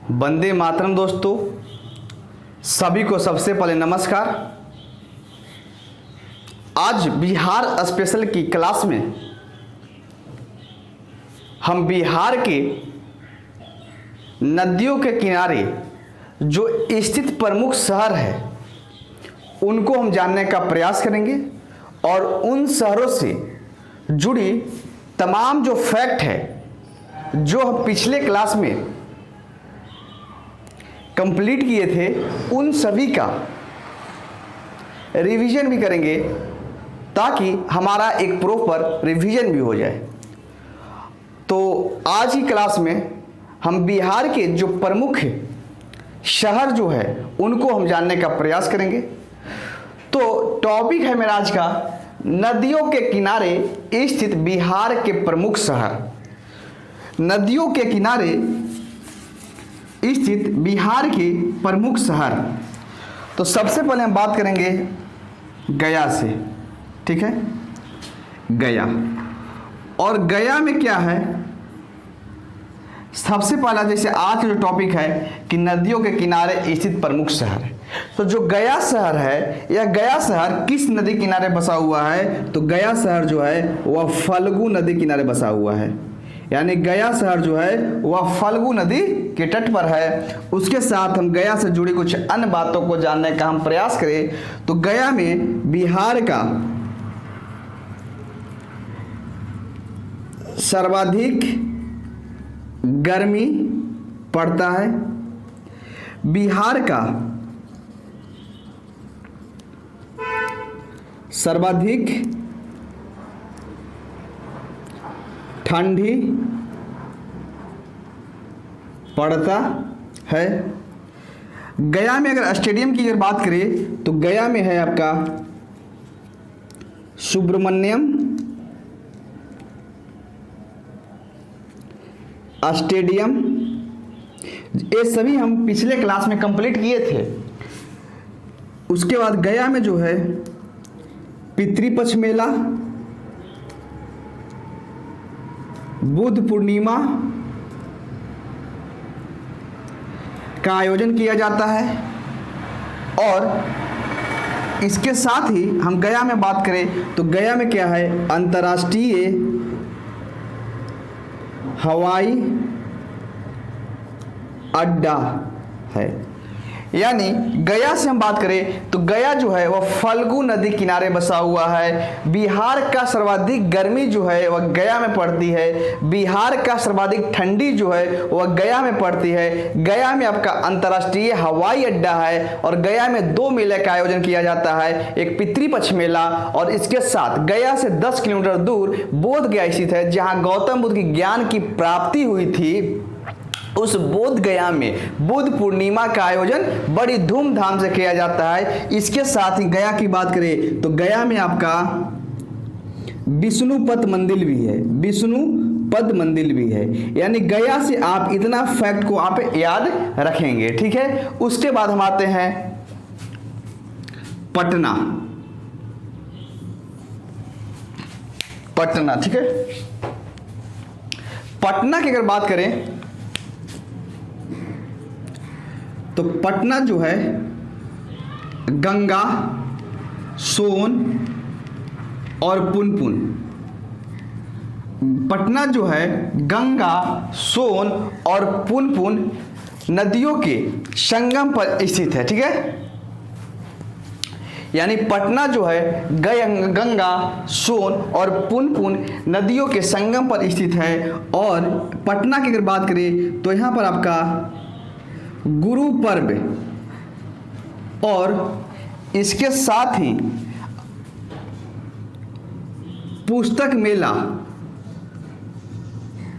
वंदे मातरम दोस्तों, सभी को सबसे पहले नमस्कार। आज बिहार स्पेशल की क्लास में हम बिहार के नदियों के किनारे जो स्थित प्रमुख शहर है उनको हम जानने का प्रयास करेंगे और उन शहरों से जुड़ी तमाम जो फैक्ट है जो हम पिछले क्लास में कंप्लीट किए थे उन सभी का रिवीजन भी करेंगे ताकि हमारा एक प्रॉपर रिवीजन भी हो जाए। तो आज की क्लास में हम बिहार के जो प्रमुख शहर जो है उनको हम जानने का प्रयास करेंगे। तो टॉपिक है मेरा आज का नदियों के किनारे स्थित बिहार के प्रमुख शहर। नदियों के किनारे स्थित बिहार के प्रमुख शहर। तो सबसे पहले हम बात करेंगे गया से, ठीक है। गया, और गया में क्या है, सबसे पहला जैसे आज का जो टॉपिक है कि नदियों के किनारे स्थित प्रमुख शहर है। तो जो गया शहर है, यह गया शहर किस नदी किनारे बसा हुआ है? तो गया शहर जो है वह फल्गु नदी किनारे बसा हुआ है। यानी गया शहर जो है वह फल्गु नदी के तट पर है। उसके साथ हम गया से जुड़ी कुछ अन्य बातों को जानने का हम प्रयास करें तो गया में बिहार का सर्वाधिक गर्मी पड़ता है। बिहार का सर्वाधिक ठंडी पड़ता है। गया में अगर स्टेडियम की अगर बात करें तो गया में है आपका सुब्रमण्यम स्टेडियम। ये सभी हम पिछले क्लास में कंप्लीट किए थे। उसके बाद गया में जो है पितृपक्ष मेला, बुद्ध पूर्णिमा का आयोजन किया जाता है। और इसके साथ ही हम गया में बात करें तो गया में क्या है, अंतर्राष्ट्रीय हवाई अड्डा है। यानी गया से हम बात करें तो गया जो है वह फल्गु नदी किनारे बसा हुआ है। बिहार का सर्वाधिक गर्मी जो है वह गया में पड़ती है। बिहार का सर्वाधिक ठंडी जो है वह गया में पड़ती है। गया में आपका अंतर्राष्ट्रीय हवाई अड्डा है और गया में 2 मेले का आयोजन किया जाता है, एक पितृपक्ष मेला और इसके साथ गया से 10 किलोमीटर दूर बोध गया स्थित है, जहां गौतम बुद्ध की ज्ञान की प्राप्ति हुई थी। उस बोध गया में बुद्ध पूर्णिमा का आयोजन बड़ी धूमधाम से किया जाता है। इसके साथ ही गया की बात करें तो गया में आपका विष्णुपद मंदिर भी है। विष्णुपद मंदिर भी है। यानी गया से आप इतना फैक्ट को आप याद रखेंगे, ठीक है। उसके बाद हम आते हैं पटना। पटना, ठीक है। पटना की अगर बात करें तो पटना जो है गंगा, सोन और पुनपुन। पटना जो है गंगा, सोन और पुनपुन नदियों के संगम पर स्थित है, ठीक है। यानी पटना जो है गंगा, सोन और पुनपुन नदियों के संगम पर स्थित है। और पटना की अगर बात करें तो यहाँ पर आपका गुरु पर्व और इसके साथ ही पुस्तक मेला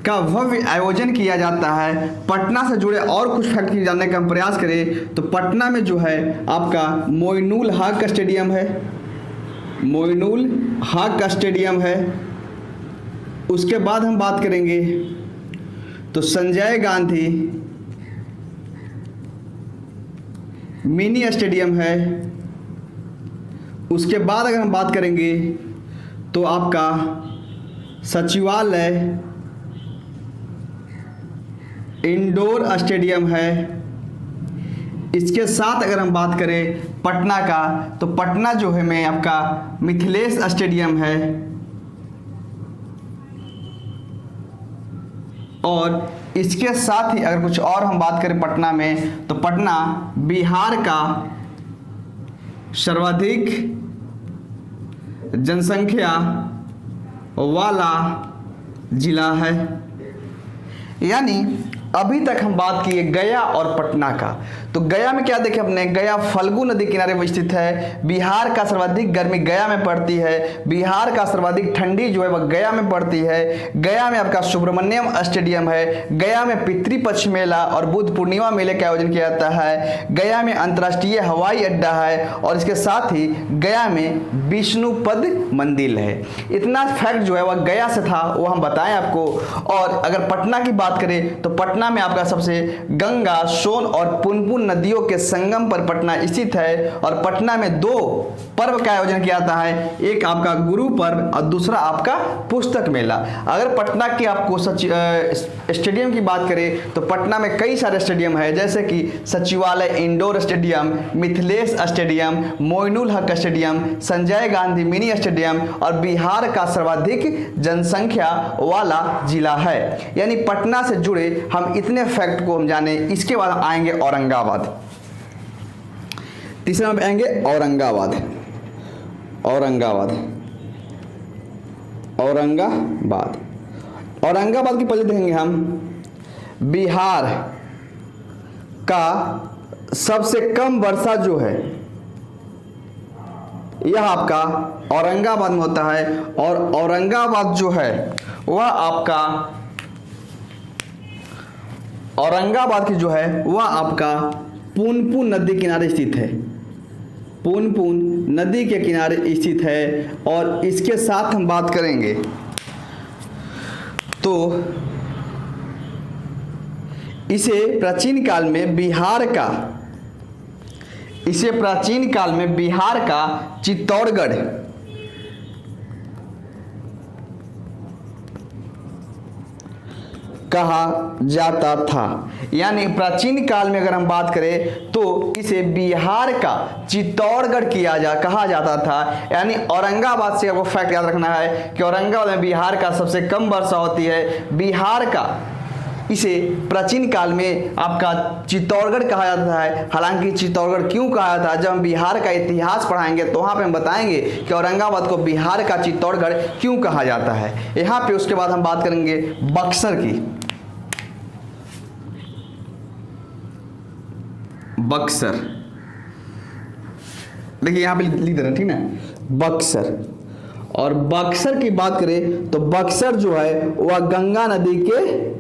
का भव्य आयोजन किया जाता है। पटना से जुड़े और कुछ फैक्ट जानने का हम प्रयास करें तो पटना में जो है आपका मोइनुल हक स्टेडियम है। मोइनुल हक स्टेडियम है। उसके बाद हम बात करेंगे तो संजय गांधी मिनी स्टेडियम है। उसके बाद अगर हम बात करेंगे तो आपका सचिवालय इंडोर स्टेडियम है। इसके साथ अगर हम बात करें पटना का, तो पटना जो है में आपका मिथिलेश स्टेडियम है। और इसके साथ ही अगर कुछ और हम बात करें पटना में, तो पटना बिहार का सर्वाधिक जनसंख्या वाला जिला है। यानी अभी तक हम बात किए गया और पटना का, तो गया में क्या देखे अपने, गया फल्गु नदी किनारे पर स्थित है। बिहार का सर्वाधिक गर्मी गया में पड़ती है। बिहार का सर्वाधिक ठंडी जो है वह गया में पड़ती है। गया में आपका सुब्रमण्यम स्टेडियम है। गया में पितृपक्ष मेला और बुद्ध पूर्णिमा मेले का आयोजन किया जाता है। गया में अंतर्राष्ट्रीय हवाई अड्डा है और इसके साथ ही गया में विष्णुपद मंदिर है। इतना फैक्ट जो है वह गया से था, वो हम बताएं आपको। और अगर पटना की बात करें तो पटना में आपका सबसे गंगा, सोन और पुनपुन नदियों के संगम पर पटना स्थित है। और पटना में 2 पर्व का आयोजन किया जाता है, एक आपका गुरु पर्व और दूसरा आपका पुस्तक मेला। अगर पटना की आपको स्टेडियम की बात करें तो पटना में कई सारे स्टेडियम है, जैसे कि Sachivalaya indoor stadium, Mithilesh stadium, Moinul Haq stadium, Sanjay Gandhi mini stadium और बिहार का सर्वाधिक जनसंख्या वाला जिला है। यानी पटना से जुड़े हम इतने फैक्ट को हम जाने। इसके बाद आएंगे औरंगाबाद। तीसरा में आएंगे औरंगाबाद। औरंगाबाद की पहले देखेंगे हम। बिहार का सबसे कम वर्षा जो है यह आपका औरंगाबाद में होता है। और औरंगाबाद जो है वह आपका औरंगाबाद की जो है वह आपका पुनपुन नदी किनारे स्थित है। पुनपुन नदी के किनारे स्थित है। और इसके साथ हम बात करेंगे तो इसे प्राचीन काल में बिहार का चित्तौड़गढ़ कहा जाता था। यानी प्राचीन काल में अगर हम बात करें तो इसे बिहार का चित्तौड़गढ़ कहा जाता था। यानी औरंगाबाद से आपको फैक्ट याद रखना है कि औरंगाबाद में बिहार का सबसे कम वर्षा होती है। बिहार का इसे प्राचीन काल में आपका चित्तौड़गढ़ कहा जाता है। हालांकि चित्तौड़गढ़ क्यों कहा जाता है, जब हम बिहार का इतिहास पढ़ाएंगे तो वहाँ पे हम बताएंगे कि औरंगाबाद को बिहार का चित्तौड़गढ़ क्यों कहा जाता है यहाँ पे। उसके बाद हम बात करेंगे बक्सर की। बक्सर देखिए यहाँ पे लिख दे रहे हैं, ठीक ना, बक्सर। और बक्सर की बात करें तो बक्सर जो है वह गंगा नदी के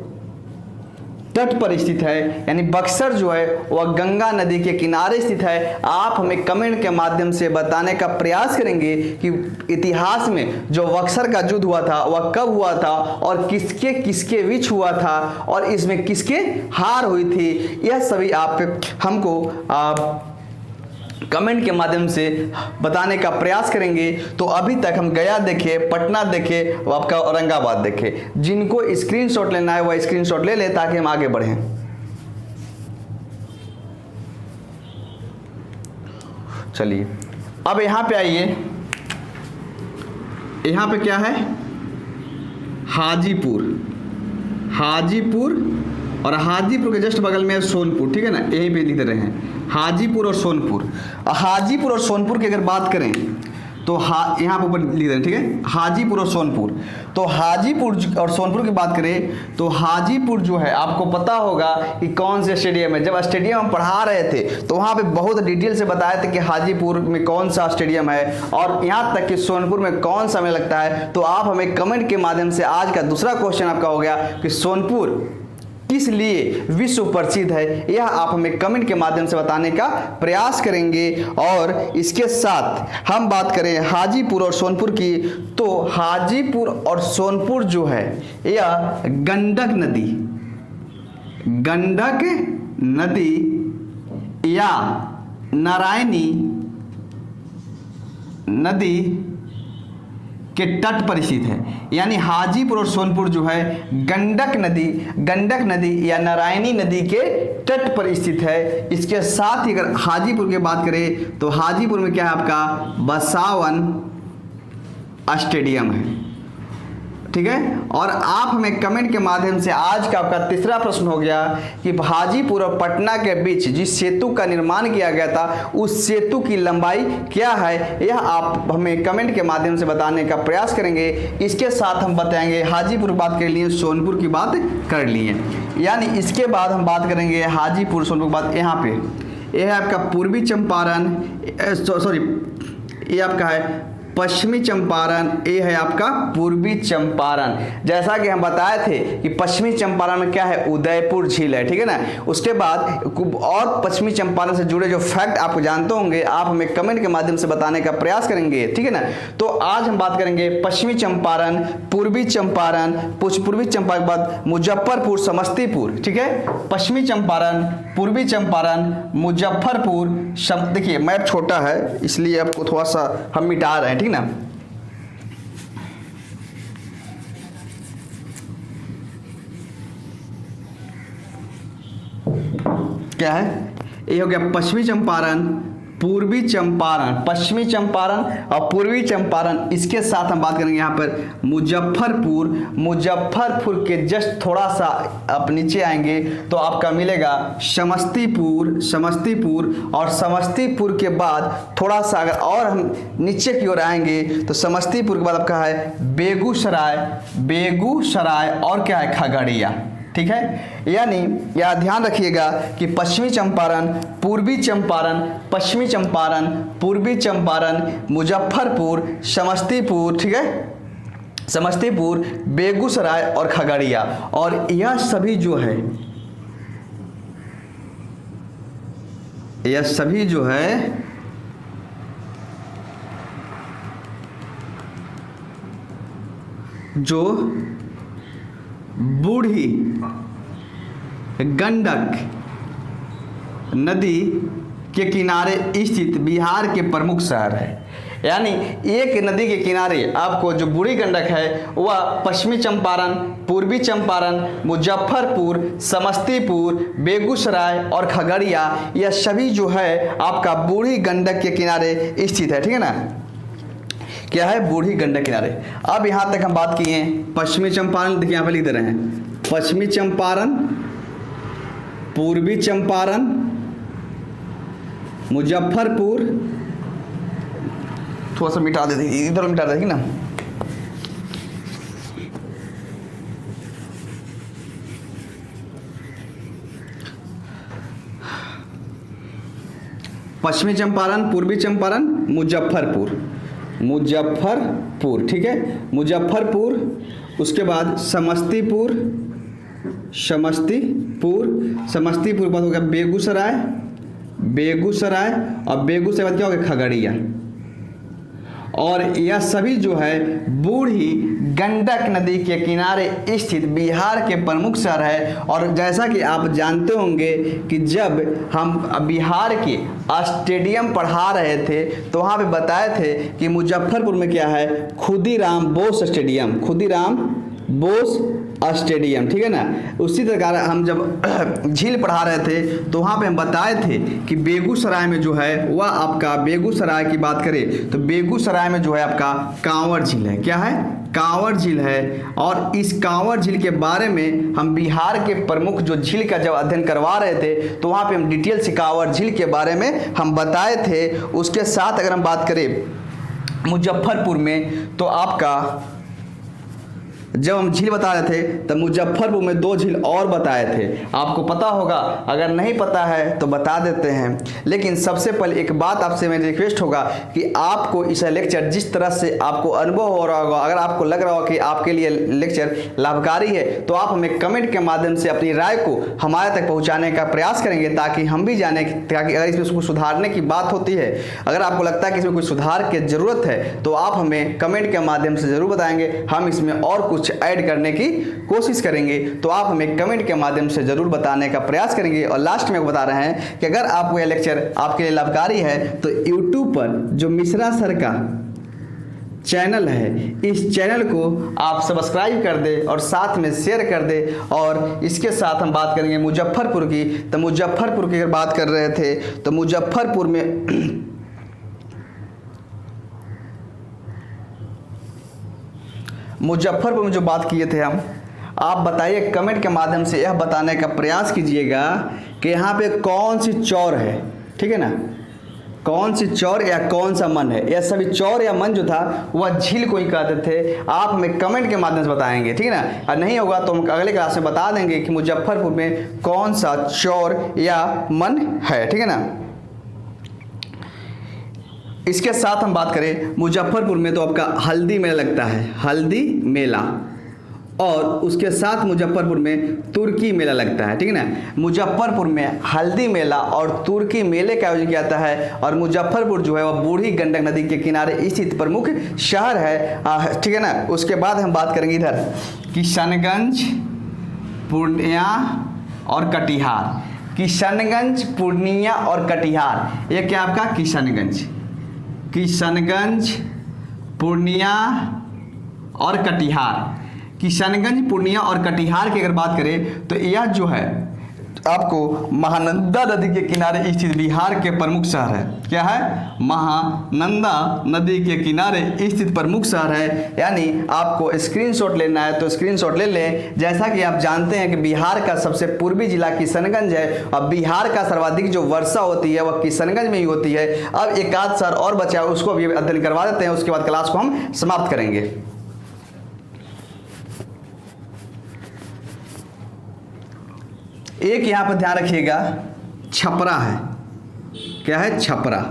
तट पर स्थित है। यानी बक्सर जो है वह गंगा नदी के किनारे स्थित है। आप हमें कमेंट के माध्यम से बताने का प्रयास करेंगे कि इतिहास में जो बक्सर का युद्ध हुआ था वह कब हुआ था और किसके किसके बीच हुआ था और इसमें किसके हार हुई थी। यह सभी आप हमको कमेंट के माध्यम से बताने का प्रयास करेंगे। तो अभी तक हम गया देखे, पटना देखे, आपका औरंगाबाद देखे। जिनको स्क्रीनशॉट लेना है वह स्क्रीनशॉट ले ले ताकि हम आगे बढ़ें। चलिए अब यहाँ पे आइए। यहाँ पे क्या है, हाजीपुर और हाजीपुर के जस्ट बगल में सोनपुर, ठीक है ना, यहीं पे लिख रहे हैं हाजीपुर और सोनपुर। हाजीपुर और सोनपुर की अगर बात करें तो यहाँ पर ऊपर लिख रहे हैं, ठीक है, हाजीपुर और सोनपुर। तो हाजीपुर और सोनपुर की बात करें तो हाजीपुर जो है आपको पता होगा कि कौन से स्टेडियम है। जब स्टेडियम हम पढ़ा रहे थे तो वहाँ पे बहुत डिटेल से बताया था कि हाजीपुर में कौन सा स्टेडियम है और यहाँ तक कि सोनपुर में कौन सा मेला लगता है। तो आप हमें कमेंट के माध्यम से, आज का दूसरा क्वेश्चन आपका हो गया कि सोनपुर किस लिए विश्व प्रसिद्ध है, यह आप हमें कमेंट के माध्यम से बताने का प्रयास करेंगे। और इसके साथ हम बात करें हाजीपुर और सोनपुर की, तो हाजीपुर और सोनपुर जो है यह गंडक नदी या नारायणी नदी के तट पर स्थित है। यानी हाजीपुर और सोनपुर जो है गंडक नदी या नारायणी नदी के तट पर स्थित है। इसके साथ ही अगर हाजीपुर की बात करें तो हाजीपुर में क्या है आपका बसावन स्टेडियम है। ठीक है, और आप हमें कमेंट के माध्यम से आज का आपका तीसरा प्रश्न हो गया कि हाजीपुर और पटना के बीच जिस सेतु का निर्माण किया गया था उस सेतु की लंबाई क्या है, यह आप हमें कमेंट के माध्यम से बताने का प्रयास करेंगे। इसके साथ हम बताएंगे हाजीपुर की बात कर लिए, सोनपुर की बात कर लिए, यानी इसके बाद हम बात करेंगे हाजीपुर सोनपुर की बात। यहाँ पे यह है आपका पूर्वी चंपारण, सॉरी ये आपका है पश्चिमी चंपारण, ये है आपका पूर्वी चंपारण। जैसा कि हम बताए थे कि पश्चिमी चंपारण में क्या है उदयपुर झील है। ठीक है ना, उसके बाद और पश्चिमी चंपारण से जुड़े जो फैक्ट आप जानते होंगे आप हमें कमेंट के माध्यम से बताने का प्रयास करेंगे। ठीक है ना, तो आज हम बात करेंगे पश्चिमी चंपारण, पूर्वी चंपारण, पूर्वी चंपारण के बाद मुजफ्फरपुर, समस्तीपुर। ठीक है, पश्चिमी चंपारण, पूर्वी चंपारण, मुजफ्फरपुर। देखिए मैप छोटा है इसलिए आपको थोड़ा सा हम मिटा रहे हैं। ठीक ना, क्या है ये हो गया पश्चिमी चंपारण, पूर्वी चंपारण, पश्चिमी चंपारण और पूर्वी चंपारण। इसके साथ हम बात करेंगे यहाँ पर मुजफ्फरपुर। मुजफ्फरपुर के जस्ट थोड़ा सा आप नीचे आएंगे तो आपका मिलेगा समस्तीपुर, और समस्तीपुर के बाद थोड़ा सा अगर और हम नीचे की ओर आएंगे तो समस्तीपुर के बाद आपका है बेगूसराय और क्या है खगड़िया। ठीक है, यानी यह ध्यान रखिएगा कि पश्चिमी चंपारण, पूर्वी चंपारण, पश्चिमी चंपारण, पूर्वी चंपारण, मुजफ्फरपुर, समस्तीपुर। ठीक है, समस्तीपुर, बेगूसराय और खगड़िया, और यह सभी जो है जो बूढ़ी गंडक नदी के किनारे स्थित बिहार के प्रमुख शहर है। यानी एक नदी के किनारे आपको जो बूढ़ी गंडक है वह पश्चिमी चंपारण, पूर्वी चंपारण, मुजफ्फरपुर, समस्तीपुर, बेगूसराय और खगड़िया, यह सभी जो है आपका बूढ़ी गंडक के किनारे स्थित है। ठीक है ना, क्या है बूढ़ी गंडक किनारे। अब यहाँ तक हम बात किए पश्चिमी चंपारण, देखिए यहाँ पे लिख दे रहे हैं पश्चिमी चंपारण, पूर्वी चंपारण, मुजफ्फरपुर, थोड़ा सा मिटा देते, इधर मिटा देंगे ना। पश्चिमी चंपारण, पूर्वी चंपारण, मुजफ्फरपुर। ठीक है, मुजफ्फरपुर, उसके बाद समस्तीपुर के बाद हो गया बेगूसराय और बेगूसराय बाद क्या हो गया खगड़िया। और यह सभी जो है बूढ़ी गंडक नदी के किनारे स्थित बिहार के प्रमुख शहर है। और जैसा कि आप जानते होंगे कि जब हम बिहार के स्टेडियम पढ़ा रहे थे तो वहाँ पे बताए थे कि मुजफ्फरपुर में क्या है खुदीराम बोस स्टेडियम। ठीक है ना, उसी प्रकार हम जब झील पढ़ा रहे थे तो वहाँ पे हम बताए थे कि बेगूसराय में जो है वह आपका, बेगूसराय की बात करें तो बेगूसराय में जो है आपका कांवर झील है। क्या है, कांवर झील है। और इस कांवर झील के बारे में हम बिहार के प्रमुख जो झील का जब अध्ययन करवा रहे थे तो वहाँ पे हम डिटेल से कांवर झील के बारे में हम बताए थे। उसके साथ अगर हम बात करें मुजफ्फरपुर में तो आपका जब हम झील बता रहे थे तब मुजफ्फरपुर में 2 झील और बताए थे, आपको पता होगा, अगर नहीं पता है तो बता देते हैं। लेकिन सबसे पहले एक बात आपसे मेरी रिक्वेस्ट होगा कि आपको इस लेक्चर जिस तरह से आपको अनुभव हो रहा होगा, अगर आपको लग रहा हो कि आपके लिए लेक्चर लाभकारी है तो आप हमें कमेंट के माध्यम से अपनी राय को हमारे तक पहुँचाने का प्रयास करेंगे ताकि हम भी जाने, ताकि अगर इसमें कुछ सुधारने की बात होती है, अगर आपको लगता है कि इसमें कुछ सुधार की ज़रूरत है तो आप हमें कमेंट के माध्यम से ज़रूर बताएंगे। हम इसमें और कुछ ऐड करने की कोशिश करेंगे तो आप हमें कमेंट के माध्यम से जरूर बताने का प्रयास करेंगे। और लास्ट में बता रहे हैं कि अगर आपको यह लेक्चर आपके लिए लाभकारी है तो YouTube पर जो मिश्रा सर का चैनल है, इस चैनल को आप सब्सक्राइब कर दे और साथ में शेयर कर दे। और इसके साथ हम बात करेंगे मुजफ्फरपुर की। तो मुजफ्फरपुर की अगर बात कर रहे थे तो मुजफ्फरपुर में जो बात किए थे हम, आप बताइए कमेंट के माध्यम से यह बताने का प्रयास कीजिएगा कि यहाँ पे कौन सी चौर है, ठीक है ना, कौन सी चौर या कौन सा मन है। यह सभी चौर या मन जो था वह झील को ही कहते थे। आप हमें कमेंट के माध्यम से बताएंगे, ठीक है ना, और नहीं होगा तो हम अगले क्लास में बता देंगे कि मुजफ्फरपुर में कौन सा चौर या मन है, ठीक है ना। इसके साथ हम बात करें मुजफ्फरपुर में तो आपका हल्दी मेला लगता है, हल्दी मेला, और उसके साथ मुजफ्फरपुर में तुर्की मेला लगता है, ठीक है ना। मुजफ्फरपुर में हल्दी मेला और तुर्की मेले का आयोजन किया जाता है। और मुजफ्फरपुर जो है वह बूढ़ी गंडक नदी के किनारे स्थित प्रमुख शहर है, ठीक है ना। उसके बाद हम बात करेंगे इधर किशनगंज, पूर्णिया और कटिहार। किशनगंज, पूर्णिया और कटिहार, ये क्या आपका किशनगंज, पूर्णिया और कटिहार। किशनगंज, पूर्णिया और कटिहार की अगर बात करें तो यह जो है आपको महानंदा नदी के किनारे स्थित बिहार के प्रमुख शहर है। क्या है? महानंदा नदी के किनारे स्थित प्रमुख शहर है। यानी आपको स्क्रीनशॉट लेना है तो स्क्रीनशॉट ले लें। जैसा कि आप जानते हैं कि बिहार का सबसे पूर्वी जिला किशनगंज है और बिहार का सर्वाधिक जो वर्षा होती है वह किशनगंज में ही होती है। अब एक आध शहर और बचा है, उसको भी अध्ययन करवा देते हैं, उसके बाद क्लास को हम समाप्त करेंगे। एक यहाँ पर ध्यान रखिएगा, छपरा है। क्या है? छपरा।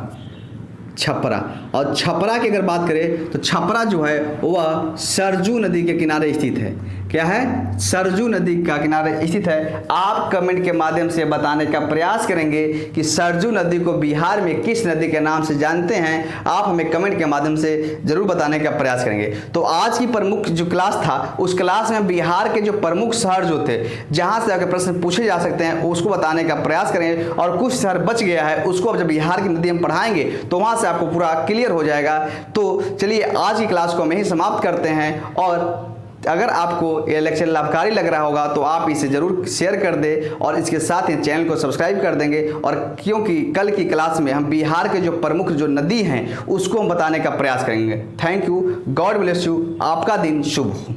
छपरा, और छपरा की अगर बात करें तो छपरा जो है वह सरजू नदी के किनारे स्थित है। क्या है? सरजू नदी का किनारे स्थित है। आप कमेंट के माध्यम से बताने का प्रयास करेंगे कि सरजू नदी को बिहार में किस नदी के नाम से जानते हैं। आप हमें कमेंट के माध्यम से जरूर बताने का प्रयास करेंगे। तो आज की प्रमुख जो क्लास था उस क्लास में बिहार के जो प्रमुख शहर जो थे जहाँ से आगे प्रश्न पूछे जा सकते हैं उसको बताने का प्रयास करेंगे। और कुछ शहर बच गया है उसको अब जब बिहार की नदी हम पढ़ाएंगे तो वहाँ से आपको पूरा क्लियर हो जाएगा। तो चलिए आज की क्लास को हम यहीं समाप्त करते हैं। और अगर आपको ये लेक्चर लाभकारी लग रहा होगा तो आप इसे जरूर शेयर कर दें और इसके साथ ही चैनल को सब्सक्राइब कर देंगे। और क्योंकि कल की क्लास में हम बिहार के जो प्रमुख जो नदी हैं उसको हम बताने का प्रयास करेंगे। Thank you, God bless you, आपका दिन शुभ हो।